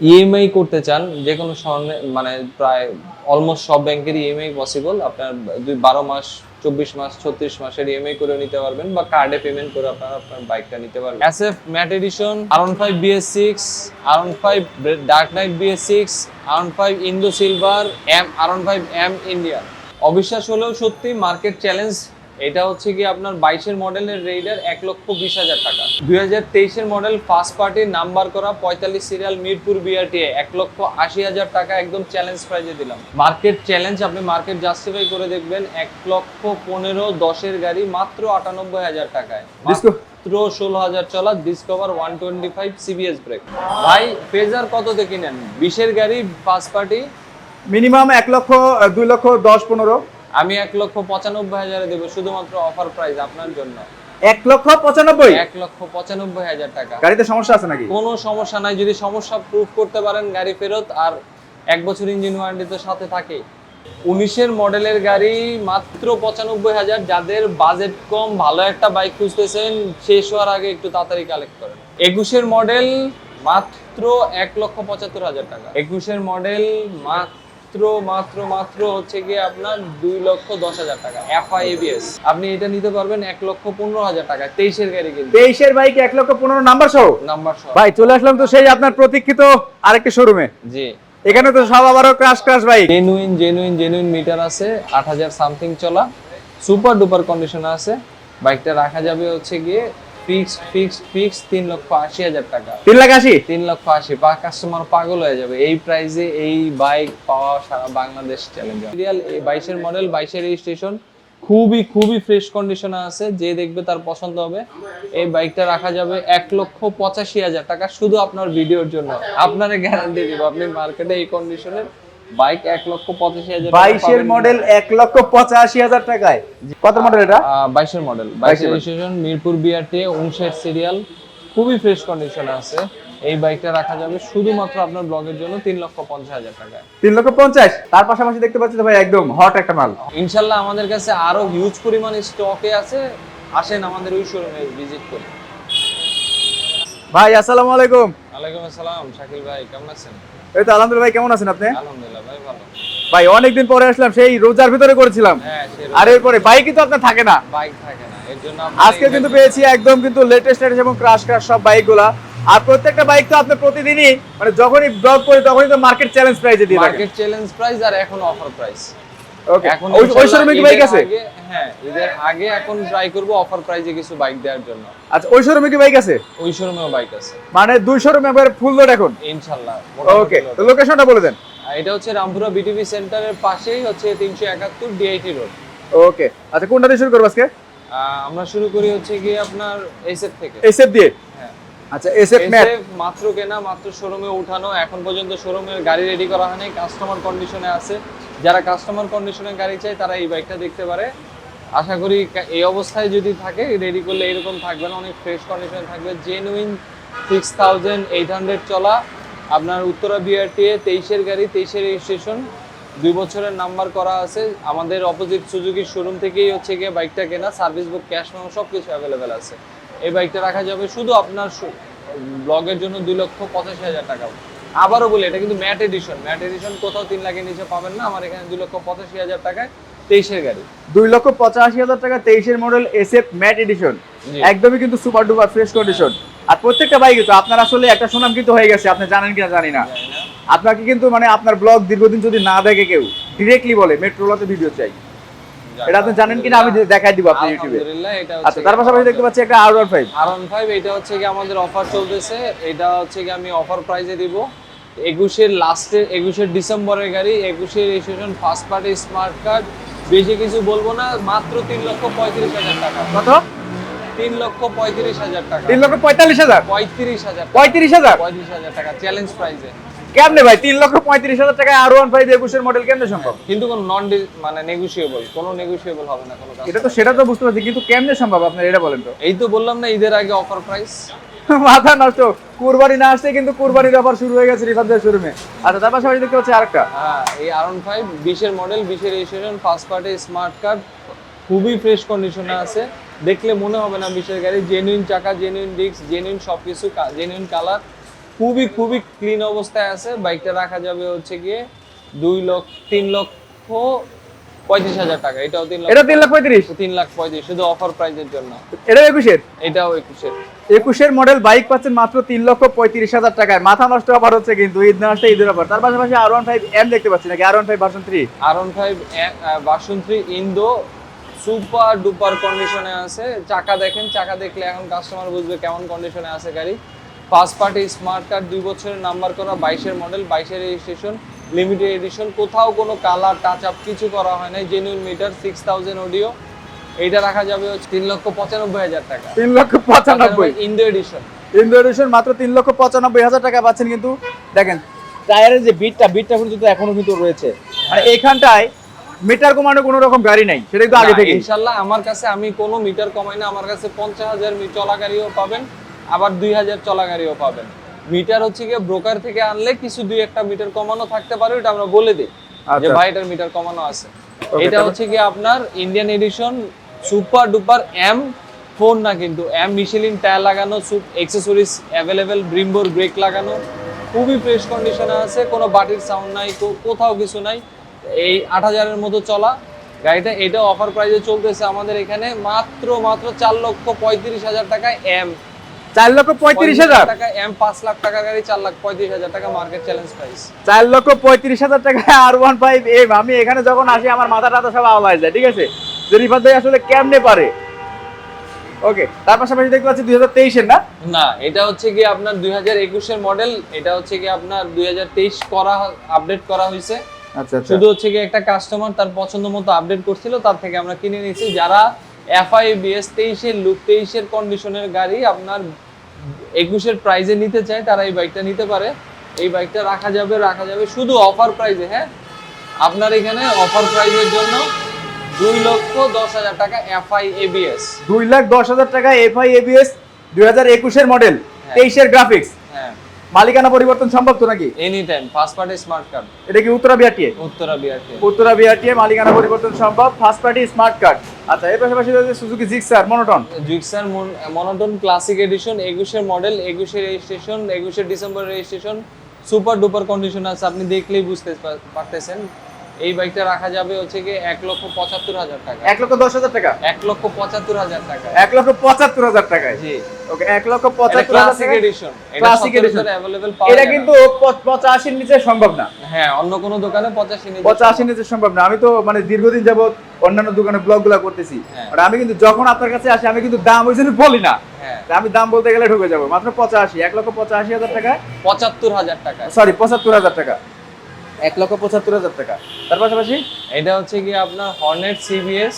EMI করতে চান যে কোনো মানে প্রায় অলমোস্ট সব ব্যাংকের ইএমআই পসিবল। আপনার 12 মাস, 24 মাস, 36 মাসের ইএমআই করে নিতে পারবেন বা কার্ডে পেমেন্ট করে আপনারা আপনার বাইকটা নিতে পারবেন। SF mat addition, R15 BS6, R15 dark night BS6, R15 Indo silver, R15 M Indian. অবিশ্বাস হলেও সত্যি, মার্কেট চ্যালেঞ্জ। এটা হচ্ছে কি আপনার 22-এর মডেলের রেইডার 1,20,000 টাকা। 2023-এর মডেল ফার্স্ট পার্টি নাম্বার করা 45 সিরিয়াল মিরপুর বিআরটিএ 1,80,000 টাকা একদম চ্যালেঞ্জ প্রাইজে দিলাম। মার্কেট চ্যালেঞ্জ, আপনি মার্কেট জাস্টিফাই করে দেখবেন। 1,15,10-এর গাড়ি মাত্র 98,000 টাকায়, মাত্র 16,000 চলা ডিসকভার 125 সিবিএস ব্রেক। ভাই ফেজার কত থেকে নেন? 20-এর গাড়ি ফার্স্ট পার্টি মিনিমাম 1 লক্ষ, 2 লক্ষ 10, 15। আমি 1,95,000 দেবো শুধুমাত্র অফার প্রাইস আপনার জন্য। 1,95,000? 1,95,000 টাকা। গাড়িতে সমস্যা আছে নাকি? কোনো সমস্যা নাই, যদি সমস্যা প্রুফ করতে পারেন গাড়ি ফেরত, আর 1 বছর ইঞ্জিন ওয়ারেন্টি তো সাথে থাকে। 19-এর মডেলের গাড়ি মাত্র 95,000। যাদের বাজেট কম, ভালো একটা বাইক খুঁজতেছেন, শেষ হওয়ার আগে একটু তাড়াতাড়ি কালেক্ট করেন। 21-এর মডেল মাত্র 1,75,000 টাকা। 21-এর মডেল মাত্র হচ্ছে গিয়ে আপনার 2,10,000 টাকা। এফআই এবিএস আপনি এটা নিতে পারবেন 1,15,000 টাকা। 23-এর গাড়ি কিন্তু 23-এর বাইক 1,15,000 নাম্বার সহ। ভাই চলে আসলাম তো সেই আপনার প্রতীক্ষিত আরেকটা শোরুমে। জি, এখানে তো সব আবারও ক্রাশ বাইক। জেনুইন মিটার আছে, 8,000 সামথিং চলা, সুপার ডুপার কন্ডিশনে আছে। বাইকটা রাখা যাবে হচ্ছে গিয়ে ফিক্স 3,80,000 টাকা। 3,80,000 বা কাস্টমার পাগল হয়ে যাবে এই প্রাইসে। এই বাইক পাওয়া সারা বাংলাদেশ চ্যালেঞ্জ। রিয়াল 22-এর মডেল, 22-এর রেজিস্ট্রেশন, খুবই ফ্রেশ কন্ডিশনে আছে। যে দেখবে তার পছন্দ হবে। এই বাইকটা রাখা যাবে 1,85,000 টাকা শুধু আপনার ভিডিওর জন্য। আপনারে গ্যারান্টি দিব, আপনি মার্কেটে এই কন্ডিশনের বাইক 1,85,000 টাকা 22-এর মডেল 1,85,000 টাকায়। কত মডেল এটা? 22-এর মডেল, 22-এর রেজিস্ট্রেশন, মিরপুর বিআরটি 59-এর সিরিয়াল, খুবই ফ্রেশ কন্ডিশনে আছে। এই বাইকটা রাখা যাবে শুধুমাত্র আপনার ব্লগের জন্য 3,50,000 টাকায়। 3,50,000। তার পাশাপাশি দেখতে পাচ্ছি তো ভাই একদম হট একটা মাল। ইনশাআল্লাহ আমাদের কাছে আরো হিউজ পরিমাণ স্টকে আছে। আসেন আমাদের ওই শোরুমে ভিজিট করি। ভাই আসসালামু আলাইকুম। ওয়ালাইকুম আসসালাম। শাকিল ভাই কেমন আছেন? এই তো আলহামদুলিল্লাহ। ভাই কেমন আছেন আপনি? আলহামদুলিল্লাহ ভাই ভালো। ভাই অনেকদিন পরে আসলাম, সেই রোজার ভিতরে করেছিলাম। হ্যাঁ, আর এরপরে বাইকই তো আপনার থাকে না। বাইক থাকে না, এর জন্য আজকে কিন্তু পেয়েছি একদম কিন্তু লেটেস্ট এবং ক্রাশ সব বাইকগুলা। আর প্রত্যেকটা বাইক তো আপনি প্রতিদিনই মানে যখনই ব্লগ করি তখনই তো মার্কেট চ্যালেঞ্জ প্রাইসে দিয়ে থাকেন। মার্কেট চ্যালেঞ্জ প্রাইস আর এখন অফার প্রাইস। ওকে, এখন ওই শোরুমে কি বাইক আছে? হ্যাঁ, এদের আগে এখন ট্রাই করব অফার প্রাইসে কিছু বাইক দেওয়ার জন্য। আচ্ছা, ওই শোরুমে কি বাইক আছে? ওই শোরুমেও বাইক আছে, মানে দুই শোরুমে একবার ফুল লোড এখন ইনশাআল্লাহ। ওকে, তো লোকেশনটা বলে দেন। এটা হচ্ছে রামপুরা বিটিভি সেন্টারের পাশেই হচ্ছে 371 ডিআইটি রোড। ওকে, আচ্ছা কোনটা দিয়ে শুরু করব আজকে? আমরা শুরু করি হচ্ছে কি আপনার এসএফ থেকে। এসএফ দিয়ে? হ্যাঁ। আচ্ছা, এসএফ ম্যাট মাত্র কেনা, মাত্র শোরুমে উঠানো, এখন পর্যন্ত শোরুমের গাড়ি রেডি করা হয়নি, কাস্টমার কন্ডিশনে আছে। যারা কাস্টমার কন্ডিশনে গাড়ি চায় তারা এই বাইকটা দেখতে পারে। আশা করি এই অবস্থায় যদি থাকে, রেডি করলে এরকম থাকবে না, অনেক ফ্রেশ কন্ডিশনে থাকবে। জেনুইন 6,800 চলা, আপনার উত্তরা বিআরটিএ 23-এর গাড়ি, 23-এর রেজিস্ট্রেশন, 2 বছরের নাম্বার করা আছে। আমাদের অপোজিট সুজুকির শোরুম থেকেই হচ্ছে গিয়ে বাইকটা কেনা, সার্ভিস বুক, ক্যাশ মেমো সব কিছু অ্যাভেলেবেল আছে। এই বাইকটা রাখা যাবে শুধু আপনার ব্লগের জন্য 2,85,000 টাকা। আবারও বলি, এটা কিন্তু ম্যাট এডিশন কোথাও 3 লাখের নিচে পাবেন না। আমার এখানে 2,85,000 টাকায় 23-এর গাড়ি। 2,85,000 টাকা 23-এর মডেল এসএফ ম্যাট এডিশন, একদমই কিন্তু সুপার ডুপার ফ্রেশ কন্ডিশন। আর প্রত্যেকটা বাইক তো আপনার আসলে একটা সুনাম কিন্তু হয়ে গেছে, আপনি জানেন কিনা জানি না। আপনাকে কিন্তু মানে আপনার ব্লগ দীর্ঘদিন যদি না দেখে কেউ ডিরেক্টলি বলে মেট্রোলাতে ভিডিও চাই, এটা আপনি জানেন কিনা আমি দেখাই দিব আপনার ইউটিউবে। আচ্ছা, তার পাশাপাশি দেখতে পাচ্ছি একটা R15। এটা হচ্ছে কি আমাদের অফার চলতেছে। এটা হচ্ছে কি আমি অফার প্রাইসে দিব। 21-এর লাস্টে, 21-এর ডিসেম্বরের গাড়ি, 21-এর registration, first party smart card, বেশি কিছু বলবো না, মাত্র 3,35,000 টাকা। কত? 3,35,000 টাকা। 3,45,000? 35,000 টাকা চ্যালেঞ্জ প্রাইসে। কেমনে ভাই 3,35,000 টাকায় R15 21-এর মডেল কেমনে সম্ভব? কিন্তু কোন মানে নেগোশিয়েবল, কোনো নেগোশিয়েবল হবে না কোনো কাজ। এটা তো সেটা তো বুঝতে পারছি, কিন্তু কেমনে সম্ভব আপনার এটা বলেন তো। এই তো বললাম না, ঈদের আগে অফার প্রাইস। মাথা নষ্ট, কুরবানি না আসছে কিন্তু কুরবানির অফার শুরু হয়ে গেছে রিফান্ডের শোরুমে। আচ্ছা, তার পাশাপাশি দেখতে পাচ্ছি আরেকটা। হ্যাঁ, এই R15 20-এর মডেল, 20-এর registration, first party smart card, খুবই ফ্রেশ কন্ডিশনে আছে। দেখলে মনে হবে না 20-এর গাড়ি। জেনুইন চাকা, জেনুইন ডিস্ক, জেনুইন সবকিছু, জেনুইন কালার, খুবই খুবই ক্লিন অবস্থায় আছে। বাইকটা রাখা যাবে হচ্ছে গিয়ে 3,35,000 টাকা। এটাও 3 এটা 3,35,000। 3,35,000 শুধু অফার প্রাইজের জন্য। এটা 21-এর। এটাও 21-এর। 21-এর মডেল বাইক পাচ্ছেন মাত্র 3,35,000 টাকায়। মাথা নষ্ট অফার হচ্ছে কিন্তু, ঈদ না আসতে ঈদের অফার। তার পাশাপাশি R15M দেখতে পাচ্ছি নাকি, R15 version 3? R15 version 3 Indo super duper কন্ডিশনে আছে। চাকা দেখেন, চাকা দেখলে এখন কাস্টমার বুঝবে কেমন কন্ডিশনে আছে গাড়ি। ফার্স্ট পার্টি স্মার্ট কার্ড, 2 বছরের নাম্বার করা, 22-এর মডেল, 22-এর রেজিস্ট্রেশন, লিমিটেড এডিশন, কোথাও কোনো কালার টাচ আপ কিছু করা হয় নাই, জেনুইন মিটার, 6000 অডিও। এইটা রাখা যাবে হচ্ছে 3,95,000 টাকা। 3,95,000 ইন্দো এডিশন। ইন্দো এডিশন মাত্র 3,95,000 টাকা পাচ্ছেন। কিন্তু দেখেন টায়ারের যে বিটটা কিন্তু এখনো কিন্তু রয়েছে, মানে এইখানটায় মিটার কমানো কোনো রকম গাড়ি নাই, সেটা কিন্তু আগে থেকে। ইনশাআল্লাহ আমার কাছে আমি কোনো মিটার কমাই না। আমার কাছে 50,000 চলা গাড়িও পাবেন, আবার 2,000 চলা গাড়িও পাবেন। মিটার হচ্ছে গিয়ে ব্রোকার থেকে আনলে কিছু দুই একটা মিটার কমানো থাকতে পারে, এটা আমরা বলে দিই যে ভাই এটার মিটার কমানো আছে। এটা হচ্ছে গিয়ে আপনার Indian edition super duper M 4 না, কিন্তু এম মিশেলিন টায়ার লাগানো, অ্যাকসেসরিজ অ্যাভেলেবেল, ব্রিমবোর ব্রেক লাগানো, খুবই ফ্রেশ কন্ডিশনে আছে, কোনো বাটির সাউন্ড নাই, কোথাও কিছু নাই। এই 8,000-এর মতো চলা গাড়িটা। এটা অফার প্রাইসে চলতেছে আমাদের এখানে মাত্র 4,35,000 টাকায় এম। 4,35,000 টাকা এম, 5 লাখ টাকা গাড়ি, 4,35,000 টাকা মার্কেট চ্যালেঞ্জ প্রাইস। 4,35,000 টাকা R15M। আমি এখানে যখন আসি আমার মাথা টাথা সব আওয়াজ যায়, ঠিক আছে, যে রিফাত ভাই আসলে কেমনে পারে। ওকে, তার পাশাপাশি দেখতে পাচ্ছি 2023-এর না? না, এটা হচ্ছে কি আপনার 2021-এর মডেল। এটা হচ্ছে কি আপনার 2023 করা, আপডেট করা হয়েছে। আচ্ছা আচ্ছা। শুধু হচ্ছে কি একটা কাস্টমার তার পছন্দ মতো আপডেট করছিল, তার থেকে আমরা কিনে নিয়েছি। যারা FIBS 23-এর লুক, 23-এর কন্ডিশনের গাড়ি আপনার 21-এর প্রাইজে নিতে চায়, তারা এই বাইকটা নিতে পারে। এই বাইকটা রাখা যাবে শুধু অফার প্রাইজে। হ্যাঁ, আপনার এখানে অফার প্রাইজের জন্য 2,10,000 টাকা FIABS। 2,10,000 টাকা FIABS 2021-এর মডেল, 23-এর গ্রাফিক্স। হ্যাঁ, মালিকানা পরিবর্তন সম্ভব তো নাকি? Any time, first party smart card. এটা কি Uttara BRTA? Uttara BRT. Uttara BRTA, মালিকানা পরিবর্তন সম্ভব, ফার্স্ট পার্টি স্মার্ট কার্ড। আচ্ছা, এর পাশাপাশি রয়েছে Suzuki Gixxer Monotone. Gixxer Monotone classic edition, 21-এর মডেল, 21-এর রেজিস্ট্রেশন, 21-এর December registration, super duper condition আছে, আপনি দেখলেই বুঝতে পারতেছেন। এই বাইকটা রাখা যাবে হচ্ছে কি 1,75,000 টাকা। 1,10,000 টাকা? 1,75,000 টাকা। 1,75,000 টাকায়। জি, ওকে, 1,75,000 ক্লাসিক এডিশন। এটা ক্লাসিক এডিশন अवेलेबल পাওয়া এটা যায় কিন্তু 85-র নিচে সম্ভব না। হ্যাঁ, অন্য কোনো দোকানে 85 নিচে 85-র নিচে সম্ভব না। আমি তো মানে দীর্ঘদিন যাবত অন্যান্য দোকানে ব্লগগুলো করতেছি, হ্যাঁ। আর আমি কিন্তু যখন আপনার কাছে আসি আমি কিন্তু দাম ওই জন্য বলি না। হ্যাঁ, আমি দাম বলতে গেলে ঢুকে যাবো। মাত্র 1,85,000 টাকা, 75,000 টাকা। সরি 75,000 টাকা, 1,75,000 টাকা। তার পাশাপাশি এটা হচ্ছে কি আপনার হর্নেট সিবিএস,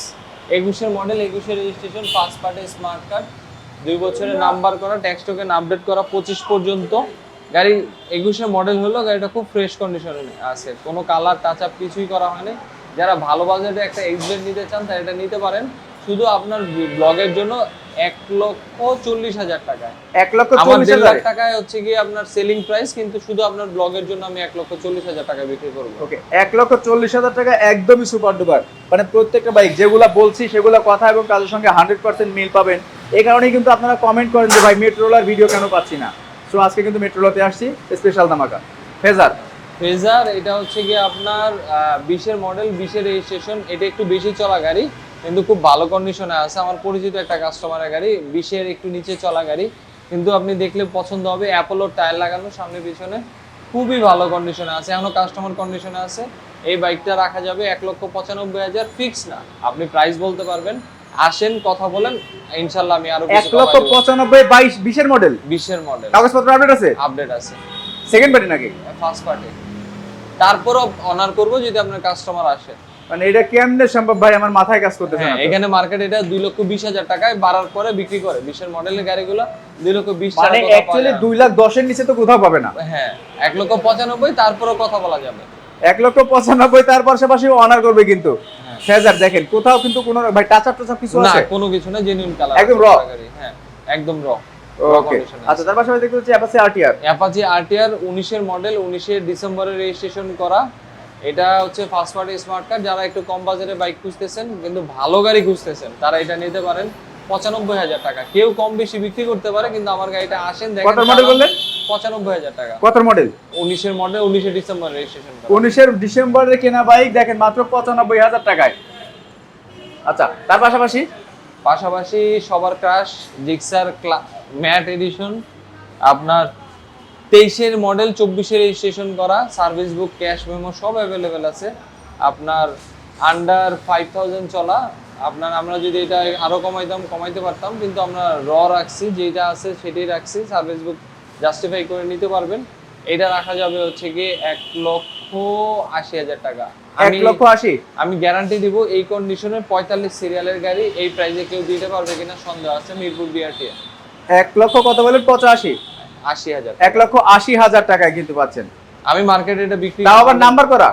21-এর মডেল, 21-এর registration, first party smart card, 2 বছরের নাম্বার করা, ট্যাক্স টোকেন আপডেট করা, 25 পর্যন্ত গাড়ি। 21-এর মডেল হলো, গাড়িটা খুব ফ্রেশ কন্ডিশনে আছে, কোনো কালার টাচ আপ কিছুই করা হয়নি। যারা ভালো বাজেটে একটা এক্সব্লেড নিতে চান তারা এটা নিতে পারেন। শুধু আপনার ব্লগের জন্য 1,40,000 টাকায়। 1,40,000 টাকায় হচ্ছে কি আপনার সেলিং প্রাইস, কিন্তু শুধু আপনার ব্লগের জন্য আমি 1,40,000 টাকা বিক্রি করবো। ওকে, 1,40,000 টাকা একদমই সুপার ডুপার। মানে প্রত্যেকটা বাইক যেগুলা বলছি সেগুলা কথা এবং কাজের সঙ্গে 100% মিল পাবেন। এই কারণেই কিন্তু আপনারা কমেন্ট করেন যে ভাই মেট্রোলার ভিডিও কেন পাচ্ছি না। সো আজকে কিন্তু মেট্রোলাতে আসছি, স্পেশাল ধামাকা। ফেজার, এটা হচ্ছে কি আপনার 20-এর মডেল, 20-এর রেজিস্ট্রেশন। এটা একটু বেশি চলা গাড়ি, কিন্তু খুব ভালো কন্ডিশনে আছে। আমার পরিচিত একটা কাস্টমারের গাড়ি, 20-এর একটু নিচে চলা গাড়ি, কিন্তু আপনি দেখলে পছন্দ হবে। অ্যাপোলোর টায়ার লাগানো সামনে পিছনে, খুবই ভালো কন্ডিশনে আছে, এখনো কাস্টমার কন্ডিশনে আছে। এই বাইকটা রাখা যাবে 1,95,000, ফিক্স না, আপনি প্রাইস বলতে পারবেন। আসেন, কথা বলেন, ইনশাআল্লাহ আমি আরো কিছু কমাই দেব। 1,95,000 20-এর মডেল, 20-এর মডেল, কাগজপত্র আপডেট আছে? আপডেট আছে। সেকেন্ড পার্টি নাকি ফার্স্ট পার্টি? তারপরও অনার করব যদি আপনার কাস্টমার আসে। মানে এটা কেমনে সম্ভব ভাই, আমার মাথায় কাজ করতেছে হ্যাঁ, না। এখানে মার্কেট এটা 2,20,000 টাকায় বাড়ার পরে বিক্রি করে। 20-এর মডেলের গাড়িগুলো 2,20,000 মানে টাকা অ্যাকচুয়ালি 2,10,000-এর নিচে তো কোথাও পাবে না। হ্যাঁ, 1,95,000, তারপরও কথা বলা যাবে। 1,95,000 তার পাশাপাশি অনার করবে কিন্তু। ফেজার দেখেন কোথাও কিন্তু কোনো ভাই টাচ আপ কিছু না, আছে? কোনো কিছু না, জেনুইন কালার, একদম র গাড়ি। হ্যাঁ, একদম র। ওকে, আচ্ছা, তার পাশাপাশি দেখতে হচ্ছে অ্যাপাচি আরটিআর। অ্যাপাচি আরটিআর 19-এর মডেল, 19-এর ডিসেম্বরে রেজিস্ট্রেশন করা। এটা হচ্ছে ফার্স্ট পার্টি স্মার্ট কার্ড। যারা একটু কম বাজেটে বাইক খুঁজতেছেন কিন্তু ভালো গাড়ি খুঁজতেছেন, তারা এটা নিতে পারেন 95,000 টাকা। কেউ কম বেশি বিক্রি করতে পারে, কিন্তু আমার গাড়িটা আসেন দেখেন। কত মডেল বললেন? 95,000 টাকা। কত মডেল? 19 এর মডেল, 19 ডিসেম্বর রেজিস্ট্রেশন করা। 19 ডিসেম্বরের কেনা বাইক দেখেন মাত্র 95,000 টাকায়। আচ্ছা, তার পাশাপাশি পাশাপাশি সবার ক্রাশ জিক্সার ম্যাট এডিশন, আপনার 23 এর মডেল, 24 এর রেজিস্ট্রেশন করা, সার্ভিস বুক, ক্যাশ মেমো সব অ্যাভেলেবেল আছে। আপনার আন্ডার 5000 চলা। আপনার আমরা যদি এটা আরো কমাইতে পারতাম, কিন্তু আমরা রাখছি, যেটা আছে সেটাই রাখছি। সার্ভিস বুক জাস্টিফাই করে নিতে পারবেন। এটা রাখা যাবে হচ্ছে কি 1,80,000 টাকা। 1,80,000 আমি গ্যারান্টি দিব এই কন্ডিশনে 45 সিরিয়ালের গাড়ি এই প্রাইসে কেউ দিতে পারবে কিনা সন্দেহ আছে। মিরপুর বিআরটি 1 লক্ষ কত বলেন? 85, 80,000, 1,80,000 টাকায় কিন্তু পাচ্ছেন। আমি মার্কেটে এটা বিক্রি তাও আবার নাম্বার করা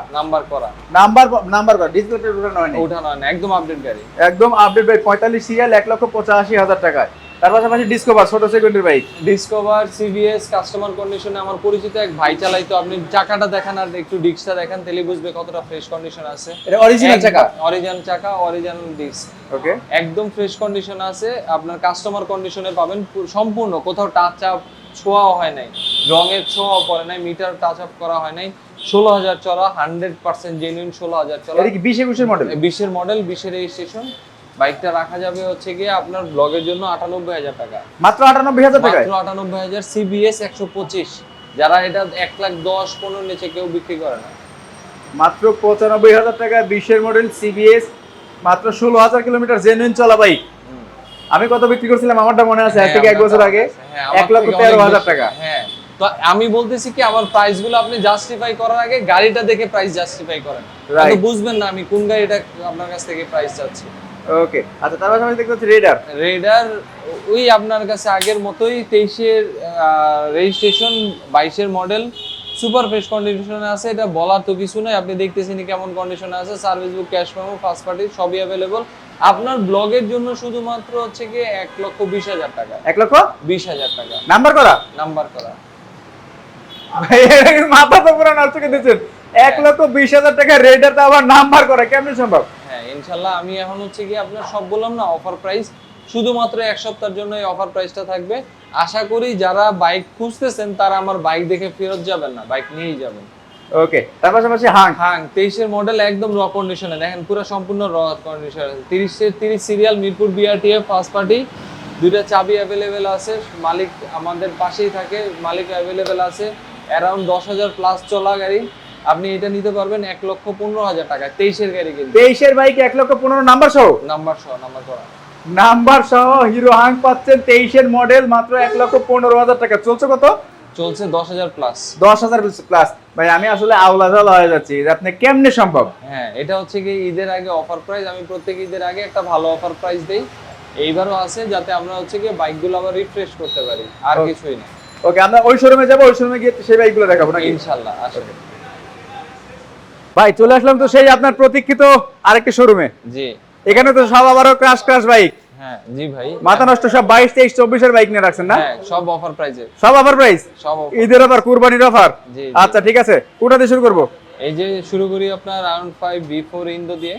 ডিসপ্লেতে উঠানো হয়নি, ওঠানো হয় না, একদম আপডেট গাড়ি, একদম আপডেট ভাই। 45 সিরিয়াল 1,85,000 টাকায়। তার পাশাপাশি ডিসকভার ছোট সেকেন্ডের বাইক, ডিসকভার সিবিএস কাস্টমার কন্ডিশনে আমার পরিচিত এক ভাই চালাইতো। আপনি চাকাটা দেখান আর একটু ডিস্কটা দেখান, তাহলে বুঝবে কতটা ফ্রেশ কন্ডিশন আছে। এটা অরিজিনাল চাকা, অরিজিনাল চাকা, অরিজিনাল ডিস্ক, ওকে, একদম ফ্রেশ কন্ডিশন আছে। আপনার কাস্টমার কন্ডিশনে পাবেন সম্পূর্ণ, কোথাও টাচ আপ ছোঁয়াও হয় নাই, রঙের ছোঁয়াও পড়ে নাই, মিটার টাচ আপ করা হয় নাই। 16,000 চলা, 100% জেনুইন 16,000 চলা। এটা কি 20-21 এর মডেল? 20 এর মডেল, 20 এর রেজিস্ট্রেশন। বাইকটা রাখা যাবে হচ্ছে গিয়ে আপনার ব্লগের জন্য 98,000 টাকা। মাত্র 98,000 টাকায়? মাত্র 98,000 সিবিএস 125। যারা এটা 1,10,15 নিচে কেউ বিক্রি করে না। মাত্র 95,000 টাকা 20 এর মডেল সিবিএস, মাত্র 16,000 কিলোমিটার জেনুইন চলা বাইক। আমি কত বিক্রি করছিলাম আমারটা মনে আছে, আজ থেকে 1 বছর আগে 1,13,000 টাকা। হ্যাঁ, তো আমি বলতেছি কি আমার প্রাইসগুলো আপনি জাস্টিফাই করার আগে গাড়িটা দেখে প্রাইস জাস্টিফাই করেন, তাহলে বুঝবেন না আমি কোন গাড়িটা আপনার কাছ থেকে প্রাইস চাচ্ছি। ওকে, আচ্ছা, তারপর আমি দেখতে পাচ্ছি রেডার ওই আপনার কাছে আগের মতোই 23 এর রেজিস্ট্রেশন, 22 এর মডেল, সুপার ফ্রেশ কন্ডিশনে আছে। এটা বলার তো কিছু নাই, আপনি দেখতেছেন কেমন কন্ডিশনে আছে। Service book, cash memo, first party সবই अवेलेबल। আপনার ব্লগের জন্য শুধুমাত্র হচ্ছে কি 1,20,000 টাকা। 1,20,000 টাকা নাম্বার করা, ভাই মাথা তো পুরো নষ্ট করে দিয়েছেন। 1,20,000 টাকা রেডারটা আবার নাম্বার করা কেমনে সম্ভব? হ্যাঁ, ইনশাআল্লাহ আমি এখন হচ্ছে কি আপনার সব বললাম না অফার প্রাইস, শুধুমাত্র এক সপ্তাহের জন্য এই অফার প্রাইসটা থাকবে। আশা করি যারা বাইক খুঁজতেছেন তারা আমার বাইক দেখে ফেরত যাবেন না, বাইক নিয়েই যাবেন। ওকে, তার পাশাপাশি 23 এর মডেল, একদম র কন্ডিশনে, দেখেন পুরো সম্পূর্ণ র কন্ডিশনে। 30 serial, Mirpur BRTA, first party, দুইটা চাবি अवेलेबल আছে, মালিক আমাদের পাশেই থাকে, মালিক अवेलेबल আছে। অ্যারাউন্ড 10,000 প্লাস চলা গাড়ি, আপনি এটা নিতে পারবেন 1,15,000 টাকা। 23 এর গাড়ি, কিন্তু 23 এর বাইক 1,15,000 নাম্বার সহ, নাম্বার সহ হিরো হাং পাচ্ছেন। 23 এর মডেল, মাত্র 1,15,000 টাকা। চলছে কত? চলছে 10,000 প্লাস। 10,000 প্লাস। ভাই আমি আসলে আওলা ঝালা হয়ে যাচ্ছি, আপনি কেমনে সম্ভব? হ্যাঁ, এটা হচ্ছে কি ঈদের আগে অফার প্রাইস। আমি প্রত্যেক ঈদের আগে একটা ভালো অফার প্রাইস দেই, এইবারও আছে, যাতে আমরা হচ্ছে কি বাইকগুলো আবার রিফ্রেশ করতে পারি, আর কিছুই না। ওকে, আমরা ওই শোরুমে যাব, ওই শোরুমে গিয়ে সেই বাইকগুলো দেখাবো নাকি? ইনশাআল্লাহ আসলে। ভাই চলে আসলাম তো সেই আপনার প্রতীক্ষিত আরেকটা শোরুমে। জি, এখানে তো সব আবারও ক্রাশ বাইক। হ্যাঁ জি ভাই, মাথা নষ্ট সব 22, 23, 24 এর বাইক নিয়ে রাখছেন না? হ্যাঁ, সব অফার প্রাইসে, সব অফার প্রাইস, সব অফার। ঈদের অফার, কুরবানির অফার। জি, আচ্ছা ঠিক আছে, কোথা দিয়ে শুরু করব? এই যে শুরু করি আপনার রাউন্ড 5 B4 ইন্দো দিয়ে।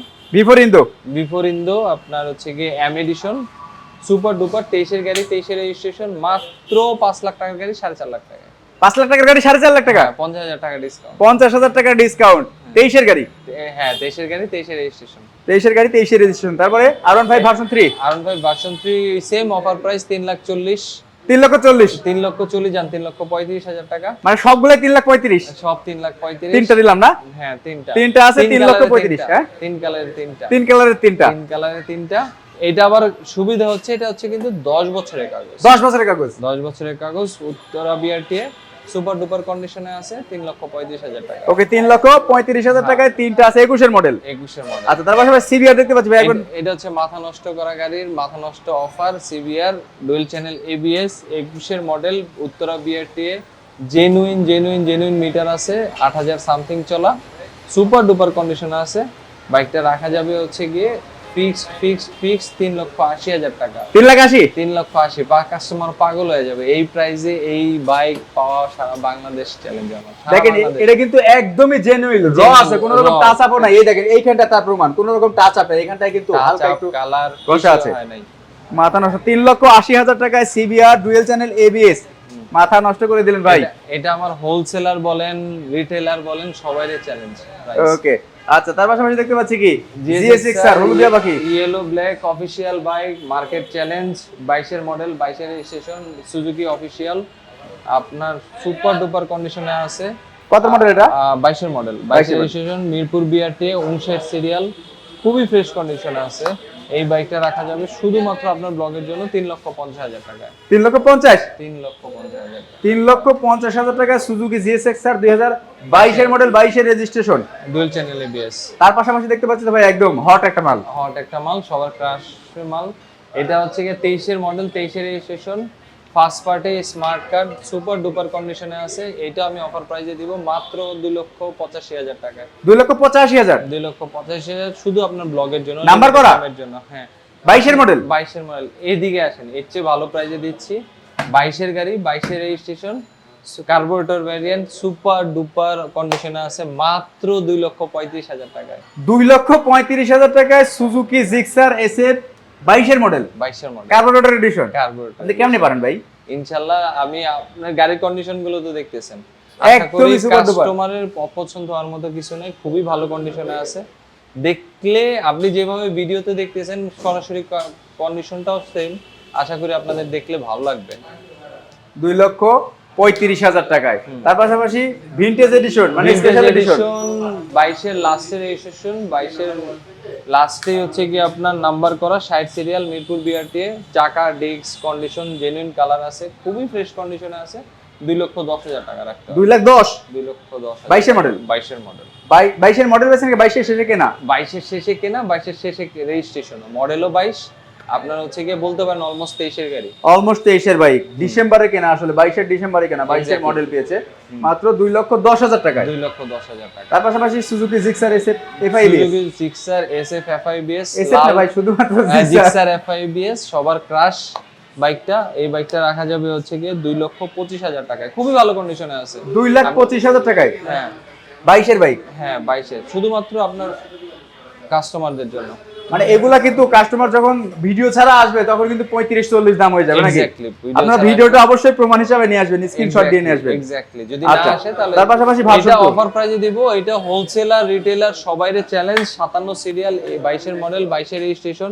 বিফোর ইন্দো আপনার হচ্ছে কি এম এডিশন, সুপার ডুপার, 23 এর গাড়ি, 23 এর রেজিস্ট্রেশন, মাত্র 5 লাখ টাকার গাড়ি 4.5 লাখ টাকা। 5 লাখ টাকার গাড়ি 4.5 লাখ টাকা, 50,000 টাকা ডিসকাউন্ট। 50,000 টাকা ডিসকাউন্ট। 23 এর গাড়ি, হ্যাঁ 23 এর গাড়ি, 23 এর রেজিস্ট্রেশন, 23 এর গাড়ি, 23 এর রেজিস্ট্রেশন। তারপরে R15 version 3, R15 version 3 same offer price 3,40,000, 3,40,000, 3,40,000 জান 3,35,000 টাকা। মানে সবগুলাই 3,35,000, সব 3,35,000। তিনটা দিলাম না? হ্যাঁ, তিনটা আছে 3,35,000। হ্যাঁ, তিন কালারের তিনটা, তিন কালারের তিনটা। এটা আবার সুবিধা হচ্ছে, এটা হচ্ছে কিন্তু 10 বছরের কাগজ, 10 বছরের কাগজ, 10 বছরের কাগজ, উত্তরা বিআরটিএ, সুপার ডুপার কন্ডিশনে আছে, 3,35,000 টাকা। ওকে, 3,35,000 টাকায় তিনটা আছে। 21 এর মডেল। আচ্ছা, তার পাশাপাশি সিবিআর দেখতে পাচ্ছি ভাই। এখন এটা হচ্ছে মাথা নষ্ট করা গাড়ির মাথা নষ্ট offer, CBR dual channel ABS, 21 এর model, Uttara BRTA, genuine metre আছে, 8,000 সামথিং চলা, সুপার ডুপার কন্ডিশনে আছে। বাইকটা রাখা যাবে হচ্ছে গিয়ে ফিক্স 3,80,000 টাকা। 3,80,000 কাস্টমার পাগল হয়ে যাবে এই প্রাইসে। এই বাইক পাওয়া সারা বাংলাদেশ চ্যালেঞ্জ আমার। দেখেন এটা কিন্তু একদমই জেনুইন র আছে, কোনো রকম টাচ আপও নাই। এই দেখেন এইখানটা তার প্রমাণ, কোনো রকম টাচ আপ নাই। এখানটায় কিন্তু হালকা একটু কালার ঘষা আছে। মাথা নষ্ট। 3,80,000 টাকায় সিবিআর ডুয়েল চ্যানেল এবিএস, মাথা নষ্ট করে দিলেন ভাই। এটা আমার হোলসেলার বলেন রিটেলার বলেন সবাইরে চ্যালেঞ্জ। ওকে আচ্ছা, তার পাশাপাশি দেখতে পাচ্ছি কি GSX-R হলুদিয়া পাখি, yellow black official bike, market challenge, 22 এর মডেল, 22 এর রেজিস্ট্রেশন, সুজুকি অফিশিয়াল, আপনার সুপার ডুপার কন্ডিশনে আছে। কত মডেল এটা? 22 এর মডেল, 22 এর রেজিস্ট্রেশন, মিরপুর বিআরটি 59 সিরিয়াল, খুবই ফ্রেশ কন্ডিশনে আছে। এই বাইকটা রাখা যাবে শুধুমাত্র আপনার ব্লগের জন্য 3,50,000 টাকায়। 3,50,000 3,50,000 3,50,000 টাকা সুজুকি GSX-R 2022 এর মডেল, 22 এর রেজিস্ট্রেশন, ডুয়াল চ্যানেল এবিএস। তার পাশাপাশি দেখতে পাচ্ছি তো ভাই একদম হট একটা মাল, হট একটা মাল, সবার ক্রাশ মাল। এটা হচ্ছে কি 23 এর মডেল, 23 এর registration, first party smart card, super duper কন্ডিশনে আছে। এটা আমি অফার প্রাইসে দিব মাত্র 2,85,000 টাকায়। 2,85,000 2,85,000 শুধু আপনার ব্লগের জন্য, নাম্বার করা এর জন্য। হ্যাঁ 22 এর মডেল, 22 এর মডেল। এদিকে আসেন, এর চেয়ে ভালো প্রাইসে দিচ্ছি। 22 এর গাড়ি, 22 এর registration, carburettor variant, super duper কন্ডিশনে আছে মাত্র 2,35,000 টাকায়। 2,35,000 টাকায় সুজুকি জিক্সার SF 22 এর মডেল, 22 এর মডেল, কার্বোরেটর এডিশন। কার্বোরেটর। আপনি কেমনে পারেন ভাই? ইনশাআল্লাহ আমি আপনার গাড়ির কন্ডিশন গুলো তো দেখতেছেন, একদমই super duper। কাস্টমারের পছন্দ হওয়ার মতো কিছু নেই, খুবই ভালো কন্ডিশনে আছে। দেখলে আপনি যেভাবে ভিডিওতে দেখতেছেন সরাসরি কন্ডিশনটাও সেম, আশা করি আপনাদের দেখলে ভালো লাগবে। 2,35,000 টাকায়। তার পাশাপাশি ভিনটেজ এডিশন মানে স্পেশাল এডিশন, 22 এর লাস্টের রেজিস্ট্রেশন, 22 এর লাস্টে হচ্ছে কি আপনার নাম্বার করা 60 সিরিয়াল, মিরপুর বিআরটি, চাকা ডিস্ক কন্ডিশন জেনুইন কালার আছে, খুবই ফ্রেশ কন্ডিশনে আছে। 2,10,000 টাকা রাখতে হবে। 2,10,000 2,10,000 22 এর মডেল, 22 এর মডেল, 22 এর মডেল বেছে নাকি 22 এর শেষে কেনা? 22 এর শেষে কেনা, 22 এর শেষে রেজিস্ট্রেশন, মডেলও 22, আপনার হচ্ছে গিয়ে বলতে পারেন অলমোস্ট 23 এর গাড়ি। অলমোস্ট 23 এর বাইক, ডিসেম্বরে কেনা, আসলে 22 এর ডিসেম্বরে কেনা, 22 এর মডেল পেয়েছে মাত্র 2,10,000 টাকায়। 2,10,000 টাকা। তার পাশাপাশি Suzuki Gixxer SF FIBS, Suzuki Gixxer SF FIBS, SF না ভাই শুধুমাত্র জিক্সার, জিক্সার FIBS সবার ক্রাশ বাইকটা। এই বাইকটা রাখা যাবে হচ্ছে গিয়ে 2,25,000 টাকায়, খুবই ভালো কন্ডিশনে আছে। 2,25,000 টাকায় হ্যাঁ 22 এর বাইক। হ্যাঁ 22 এর, শুধুমাত্র আপনার কাস্টমারদের জন্য। মানে এগুলা কিন্তু কাস্টমার যখন ভিডিও ছাড়া আসবে তখন কিন্তু 35-40 দাম হয়ে যাবে নাকি? এক্স্যাক্টলি, আপনারা ভিডিওটা অবশ্যই প্রমাণ হিসেবে নিয়ে আসবেন, স্ক্রিনশট দিয়ে নিয়ে আসবেন। এক্স্যাক্টলি, যদি আচ্ছা, না আসে তাহলে তার পাশাপাশি ভার্সন এটা অফার প্রাইসে দিব। এটা হোলসেলার রিটেলার সবাইরে চ্যালেঞ্জ। 57 সিরিয়াল, 22 এর মডেল, 22 এর রেজিস্ট্রেশন,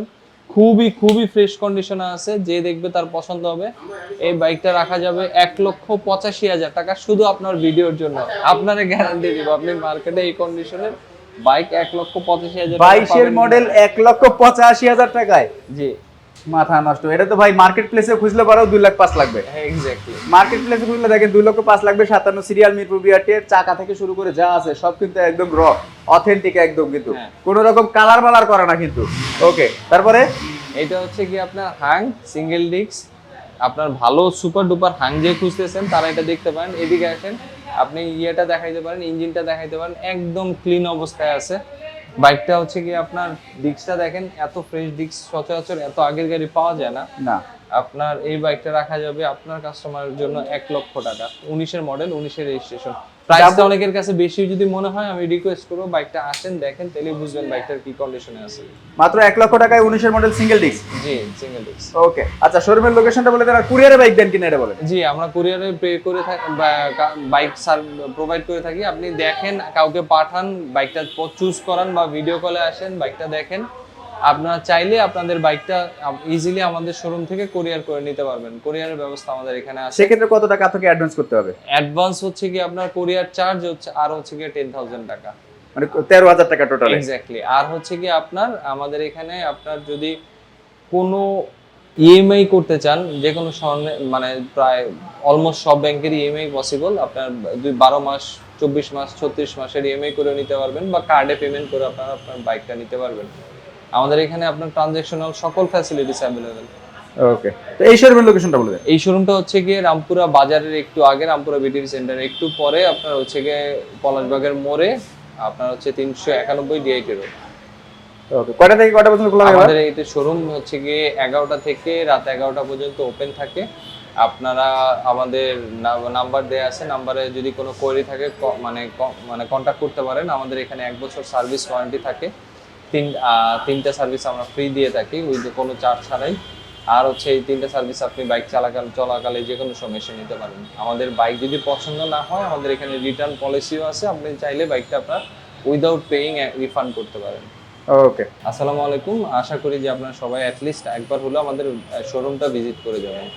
খুবই ফ্রেশ কন্ডিশনে আছে। যে দেখবে তার পছন্দ হবে। এই বাইকটা রাখা যাবে 1,85,000 টাকা শুধু আপনার ভিডিওর জন্য। আপনারে গ্যারান্টি দিব আপনি মার্কেটে এই কন্ডিশনের বাইক 1,85,000 টাকা 22 এর মডেল 1,85,000 টাকায়। জি মাথা নষ্ট। এটা তো ভাই মার্কেট প্লেসে খুঁজলে পরেও 2,05,000 লাগবে। হ্যাঁ এক্স্যাক্টলি, মার্কেট প্লেসে খুঁজলে দেখেন 2,05,000 লাগবে। 57 সিরিয়াল, মিরপুর বিআরটি এর চাকা থেকে শুরু করে যা আছে সব কিন্তু একদম র অথেন্টিক একদম, কিন্তু হ্যাঁ। কোনো রকম কালার মালার করা না কিন্তু। ওকে, তারপরে এটা হচ্ছে কি আপনার হাং সিঙ্গেল ডিস্ক। আপনার ভালো সুপার ডুপার হাং যে খুঁজতেছেন তারা এটা দেখতে পারেন। এদিকে আসেন, আপনি ইয়েটা দেখাইতে পারেন, ইঞ্জিনটা দেখাইতে পারেন, একদম ক্লিন অবস্থায় আছে। বাইকটা হচ্ছে কি আপনার ডিস্কটা দেখেন, এত ফ্রেশ ডিস্ক সচরাচর এত আগের গাড়ি পাওয়া যায় না। না, আপনার এই বাইকটা রাখা যাবে আপনার কাস্টমারের জন্য 1,00,000 টাকা। 19 এর মডেল, 19 এর রেজিস্ট্রেশন। প্রাইসটা অনেকের কাছে বেশি যদি মনে হয়, আমি রিকোয়েস্ট করবো বাইকটা আসেন দেখেন, তাহলে বুঝবেন বাইকটার কি কন্ডিশনে আছে। মাত্র 1,00,000 টাকায় 19 এর মডেল সিঙ্গেল ডিস্ক। জি সিঙ্গেল ডিস্ক। ওকে, আচ্ছা শোরুমের লোকেশনটা বলে দেন, আর কুরিয়ারে বাইক দেন কিনা এটা বলেন। জি আমরা কুরিয়ারে পে করে থাকি, বাইক প্রোভাইড করে থাকি। আপনি দেখেন, কাউকে পাঠান, বাইকটা চুজ করান বা ভিডিও কলে আসেন, বাইকটা দেখেন। আপনারা চাইলে আপনাদের বাইকটা ইজিলি আমাদের শোরুম থেকে কুরিয়ার করে নিতে পারবেন। কুরিয়ারের ব্যবস্থা আমাদের এখানে আছে। সেক্ষেত্রে কত টাকা আপনাকে অ্যাডভান্স করতে হবে? অ্যাডভান্স হচ্ছে কি আপনার কুরিয়ার চার্জ হচ্ছে আর হচ্ছে কি 10,000 টাকা, মানে 13,000 টাকা টোটাল। এক্স্যাক্টলি। আর হচ্ছে কি আপনার আমাদের এখানে আপনার যদি কোনো ইএমআই করতে চান, যে কোনো মানে প্রায় অলমোস্ট সব ব্যাংকের ইএমআই পসিবল। আপনার 12 মাস, 24 মাস, 36 মাসের ইএমআই করে নিতে পারবেন বা কার্ডে পেমেন্ট করে আপনারা আপনার বাইকটা নিতে পারবেন। আমাদের এখানে আপনার ট্রানজ্যাকশনাল সকল ফ্যাসিলিটিস অ্যাভেলেবেল। ওকে, তো এই শোরুমের লোকেশনটা বলে দেন। এই শোরুমটা হচ্ছে গিয়ে রামপুরা বাজারের একটু আগে, রামপুরা বিটিভি সেন্টারের একটু পরে, আপনার হচ্ছে গিয়ে পলাশবাগের মোড়ে, আপনার হচ্ছে 391 ডিআইটি রোড। ওকে, কয়টা থেকে কয়টা পর্যন্ত খোলা থাকে? আমাদের এই শোরুম হচ্ছে গিয়ে 11টা থেকে রাত 11টা পর্যন্ত ওপেন থাকে। আপনারা আমাদের নাম্বার দেয়া আছে, নাম্বারে যদি কোনো কোয়েরি থাকে মানে কন্ট্যাক্ট করতে পারেন। আমাদের এখানে 1 বছর সার্ভিস ওয়ারেন্টি থাকে। তিনটা সার্ভিস আমরা ফ্রি দিয়ে থাকি, উইথ কোনো চার্জ ছাড়াই। আর হচ্ছে এই 3টা সার্ভিস আপনি বাইক চলাকালে যে কোনো সময় এসে নিতে পারেন। আমাদের বাইক যদি পছন্দ না হয়, আমাদের এখানে রিটার্ন পলিসিও আছে, আপনি চাইলে বাইকটা আপনার উইদাউট পেইং রিফান্ড করতে পারেন। ওকে। আসসালামু আলাইকুম, আশা করি যে আপনারা সবাই অ্যাটলিস্ট একবার হলেও আমাদের শোরুমটা ভিজিট করে যাবেন।